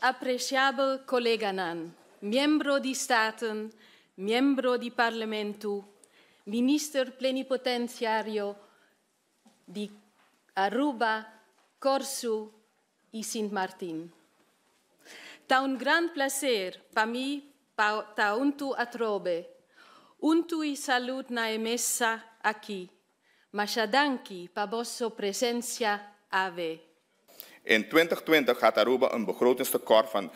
apreciável colega Nan, membro di Staten, membro di Parlamento, minister plenipotenciario di Aruba, Corsu e Sint Maarten. Ta un gran placer para mí, ta untu atrobe, untu i salut na emessa aqui, mashadanki pa vosso presentia ave. In 2020 gaat Aruba een begrotingstekort van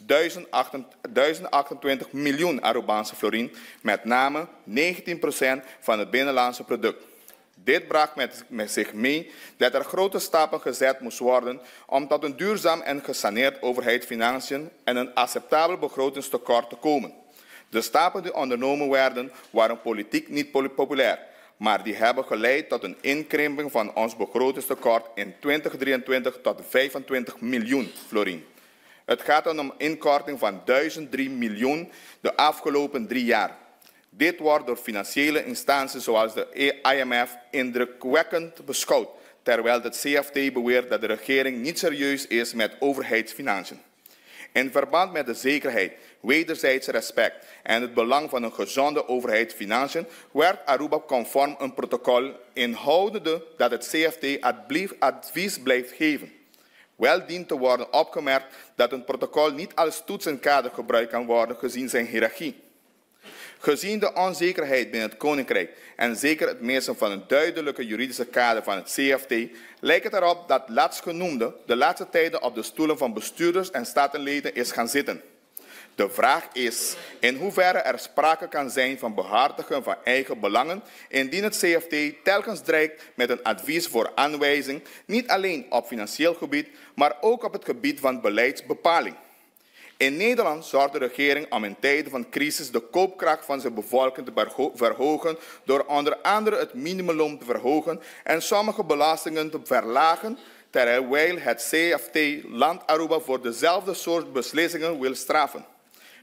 1028 miljoen Arubaanse florien, met name 19% van het binnenlandse product. Dit bracht met zich mee dat er grote stappen gezet moesten worden om tot een duurzaam en gesaneerd overheidsfinanciën en een acceptabel begrotingstekort te komen. De stappen die ondernomen werden waren politiek niet populair, maar die hebben geleid tot een inkrimping van ons begrotingstekort in 2023 tot 25 miljoen florien. Het gaat om een inkorting van 1003 miljoen de afgelopen 3 jaar. Dit wordt door financiële instanties zoals de IMF indrukwekkend beschouwd, terwijl het CFT beweert dat de regering niet serieus is met overheidsfinanciën. In verband met de zekerheid, wederzijds respect en het belang van een gezonde overheidsfinanciën werd Aruba conform een protocol inhoudende dat het CFT advies blijft geven. Wel dient te worden opgemerkt dat een protocol niet als toets en kader gebruikt kan worden gezien zijn hiërarchie. Gezien de onzekerheid binnen het Koninkrijk en zeker het missen van een duidelijke juridische kader van het CFT, lijkt het erop dat laatstgenoemde de laatste tijden op de stoelen van bestuurders en statenleden is gaan zitten. De vraag is in hoeverre er sprake kan zijn van behartigen van eigen belangen indien het CFT telkens dreigt met een advies voor aanwijzing, niet alleen op financieel gebied, maar ook op het gebied van beleidsbepaling. In Nederland zorgt de regering om in tijden van crisis de koopkracht van zijn bevolking te verhogen door onder andere het minimumloon te verhogen en sommige belastingen te verlagen, terwijl het CFT land Aruba voor dezelfde soort beslissingen wil straffen.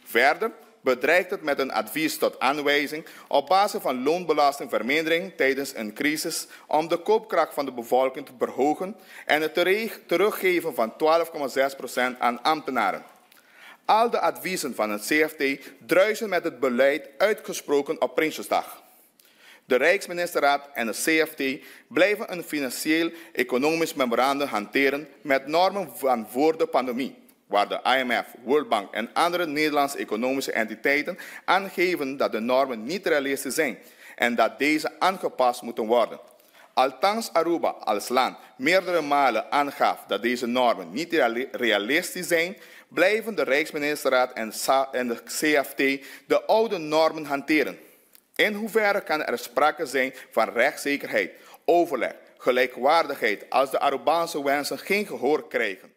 Verder bedreigt het met een advies tot aanwijzing op basis van loonbelastingvermindering tijdens een crisis om de koopkracht van de bevolking te verhogen en het teruggeven van 12,6% aan ambtenaren. Al de adviezen van het CFT druisen met het beleid uitgesproken op Prinsjesdag. De Rijksministerraad en het CFT blijven een financieel-economisch memorandum hanteren met normen van voor de pandemie, waar de IMF, World Bank en andere Nederlandse economische entiteiten aangeven dat de normen niet realistisch zijn en dat deze aangepast moeten worden. Althans Aruba als land meerdere malen aangaf dat deze normen niet realistisch zijn, blijven de Rijksministerraad en de CFT de oude normen hanteren. In hoeverre kan er sprake zijn van rechtszekerheid, overleg, gelijkwaardigheid als de Arubaanse wensen geen gehoor krijgen?